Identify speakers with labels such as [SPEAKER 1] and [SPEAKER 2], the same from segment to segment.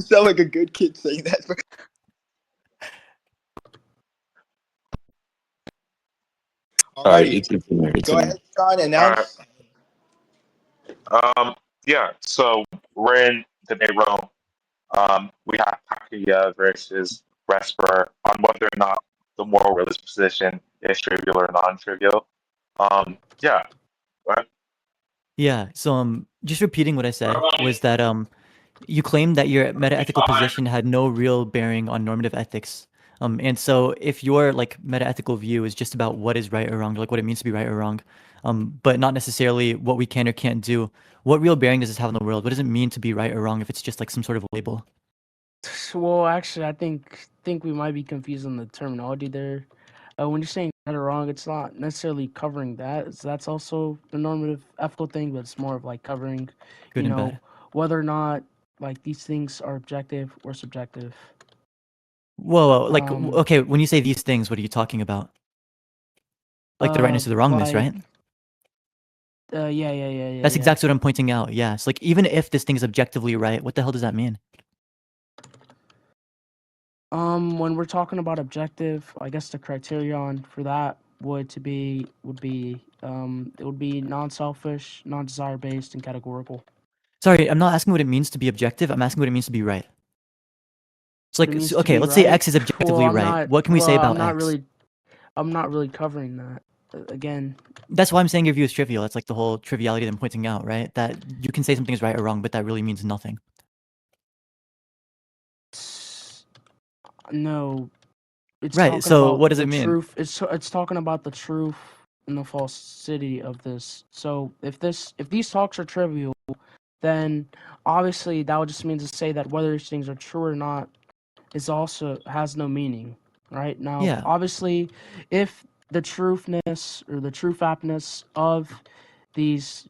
[SPEAKER 1] sound like a good kid saying that.
[SPEAKER 2] All right,
[SPEAKER 1] Alrighty,
[SPEAKER 2] it's
[SPEAKER 1] go
[SPEAKER 2] in there.
[SPEAKER 1] ahead, Sean.
[SPEAKER 3] All right.
[SPEAKER 1] Announce.
[SPEAKER 3] Yeah. So we're in debate room. We have Packeryuh versus Vesper on whether or not the moral realist position is trivial or non-trivial. Yeah. Right.
[SPEAKER 4] Yeah, so just repeating what I said was that you claimed that your meta-ethical position had no real bearing on normative ethics. And so if your like meta-ethical view is just about what is right or wrong, like what it means to be right or wrong, but not necessarily what we can or can't do, what real bearing does this have on the world? What does it mean to be right or wrong if it's just like some sort of label?
[SPEAKER 5] Well, actually, I think we might be confusing the terminology there. When you're saying right or wrong, it's not necessarily covering that. That's also the normative ethical thing, but it's more of like covering,
[SPEAKER 4] Good
[SPEAKER 5] you
[SPEAKER 4] and
[SPEAKER 5] know,
[SPEAKER 4] bad.
[SPEAKER 5] whether or not like these things are objective or subjective.
[SPEAKER 4] Whoa, like
[SPEAKER 5] Um,
[SPEAKER 4] okay, when you say these things, what are you talking about? Like the rightness or the wrongness,
[SPEAKER 5] like,
[SPEAKER 4] right?
[SPEAKER 5] yeah.
[SPEAKER 4] That's exactly what I'm pointing out. Yes, like even if this thing is objectively right, what the hell does that mean?
[SPEAKER 5] When we're talking about objective, I guess the criterion for that would be it would be non-selfish, non-desire based, and categorical.
[SPEAKER 4] Sorry, I'm not asking what it means to be objective. I'm asking what it means to be right. It's
[SPEAKER 5] What it
[SPEAKER 4] like,
[SPEAKER 5] means to
[SPEAKER 4] okay,
[SPEAKER 5] be
[SPEAKER 4] let's say
[SPEAKER 5] right.
[SPEAKER 4] X is objectively right. What can we say about X?
[SPEAKER 5] I'm not really covering that. Again,
[SPEAKER 4] That's why I'm saying your view is trivial. That's like the whole triviality that I'm pointing out, right? That you can say something is right or wrong, but that really means nothing.
[SPEAKER 5] no, it's
[SPEAKER 4] Right.
[SPEAKER 5] talking
[SPEAKER 4] So
[SPEAKER 5] about
[SPEAKER 4] what does
[SPEAKER 5] the
[SPEAKER 4] it mean?
[SPEAKER 5] truth. It's talking about the truth and the falsity of this. So if these talks are trivial, then obviously that would just mean to say that whether these things are true or not is also has no meaning, right? Now,
[SPEAKER 4] Yeah.
[SPEAKER 5] obviously, if the truthness or the truth aptness of these,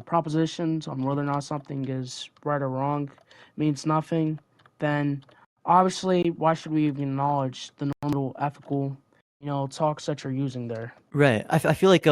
[SPEAKER 5] propositions on whether or not something is right or wrong means nothing, then obviously, why should we even acknowledge the normal ethical, talks that you're using there?
[SPEAKER 4] Right. I feel like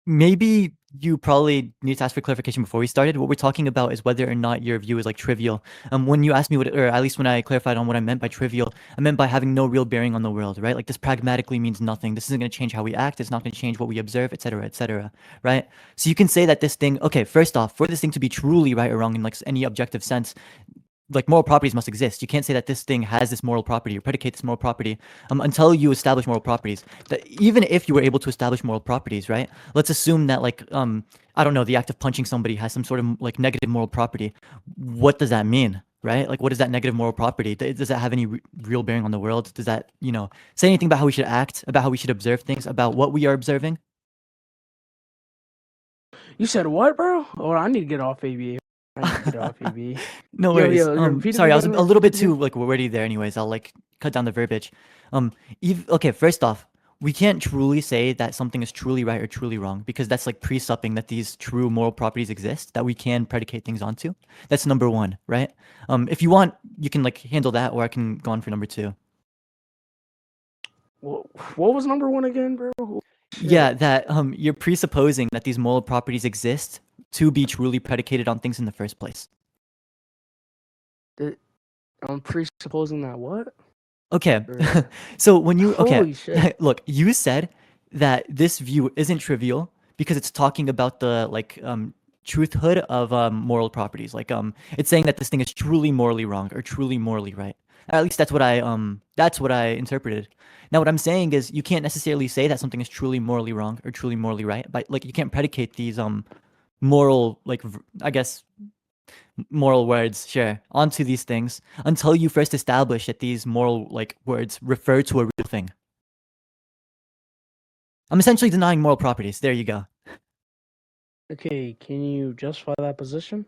[SPEAKER 4] maybe you probably need to ask for clarification before we started. What we're talking about is whether or not your view is like trivial. When you asked me what, or at least when I clarified on what I meant by trivial, I meant by having no real bearing on the world, right? Like this pragmatically means nothing. This isn't going to change how we act. It's not going to change what we observe, etc., right? So you can say that this thing, okay, first off, for this thing to be truly right or wrong in like any objective sense, like moral properties must exist. You can't say that this thing has this moral property or predicate this moral property until you establish moral properties. That even if you were able to establish moral properties, right? Let's assume that like I don't know, the act of punching somebody has some sort of like negative moral property. What does that mean? Right? Like what is that negative moral property? Does that have any real bearing on the world? Does that, say anything about how we should act, about how we should observe things, about what we are observing?
[SPEAKER 5] You said what, bro? Oh, I need to get off ABA. I need to get off ABA.
[SPEAKER 4] No worries.
[SPEAKER 5] Repeat it
[SPEAKER 4] Sorry, I was
[SPEAKER 5] again,
[SPEAKER 4] a little
[SPEAKER 5] repeat
[SPEAKER 4] bit
[SPEAKER 5] it
[SPEAKER 4] too
[SPEAKER 5] again.
[SPEAKER 4] like wordy there. Anyways, I'll like cut down the verbiage. Okay. First off, we can't truly say that something is truly right or truly wrong because that's like presupping that these true moral properties exist that we can predicate things onto. That's number one, right? If you want, you can like handle that, or I can go on for number two.
[SPEAKER 5] What was number one again, bro? Shit.
[SPEAKER 4] Yeah, that you're presupposing that these moral properties exist to be truly predicated on things in the first place.
[SPEAKER 5] I'm presupposing that what?
[SPEAKER 4] Okay,
[SPEAKER 5] Or-
[SPEAKER 4] so when you
[SPEAKER 5] Holy shit.
[SPEAKER 4] look, you said that this view isn't trivial because it's talking about the like truthhood of moral properties. Like it's saying that this thing is truly morally wrong or truly morally right. At least that's what I interpreted. Now what I'm saying is you can't necessarily say that something is truly morally wrong or truly morally right, but like you can't predicate these moral like I guess moral words, sure, onto these things until you first establish that these moral like words refer to a real thing. I'm essentially denying moral properties. There you go.
[SPEAKER 5] Okay, can you justify that position?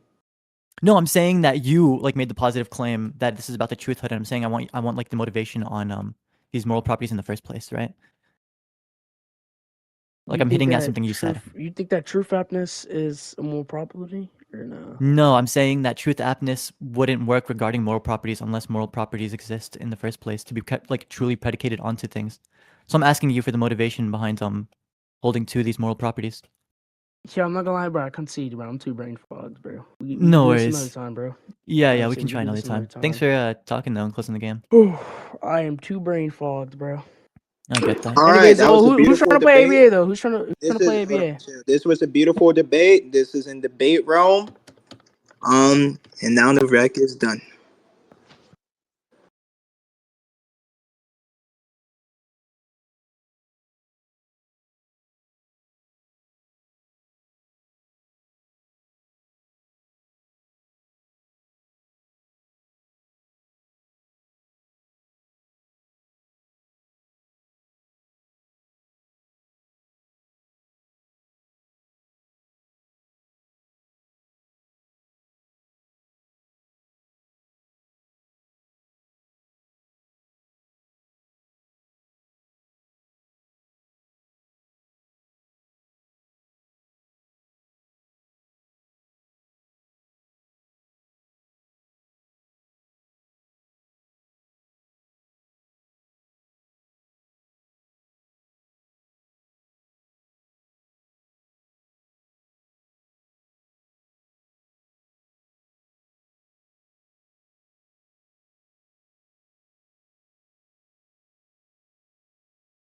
[SPEAKER 4] No, I'm saying that you like made the positive claim that this is about the truthhood, and I'm saying I want like the motivation on these moral properties in the first place, right? Like I'm hitting at something you said.
[SPEAKER 5] You think that truth aptness is a moral property or no?
[SPEAKER 4] No, I'm saying that truth aptness wouldn't work regarding moral properties unless moral properties exist in the first place to be like truly predicated onto things. So I'm asking you for the motivation behind holding to these moral properties.
[SPEAKER 5] Yeah, I'm not gonna lie, bro. I concede, bro. I'm too brain fogged, bro. We
[SPEAKER 4] No
[SPEAKER 5] can do this another
[SPEAKER 4] worries.
[SPEAKER 5] time, bro.
[SPEAKER 4] Yeah,
[SPEAKER 5] Like I
[SPEAKER 4] we
[SPEAKER 5] said,
[SPEAKER 4] can
[SPEAKER 5] we
[SPEAKER 4] try
[SPEAKER 5] do
[SPEAKER 4] another
[SPEAKER 5] this another
[SPEAKER 4] time. Thanks for talking though and closing the game.
[SPEAKER 5] I am too brain fogged, bro.
[SPEAKER 4] I get that.
[SPEAKER 1] All right,
[SPEAKER 5] Anyways,
[SPEAKER 1] that was a
[SPEAKER 5] who's
[SPEAKER 1] beautiful
[SPEAKER 5] trying to play
[SPEAKER 1] debate.
[SPEAKER 5] ABA though? Who's trying to play
[SPEAKER 1] Hold on,
[SPEAKER 5] ABA?
[SPEAKER 1] chill. This was a beautiful debate. This is in debate realm. And now the rec is done.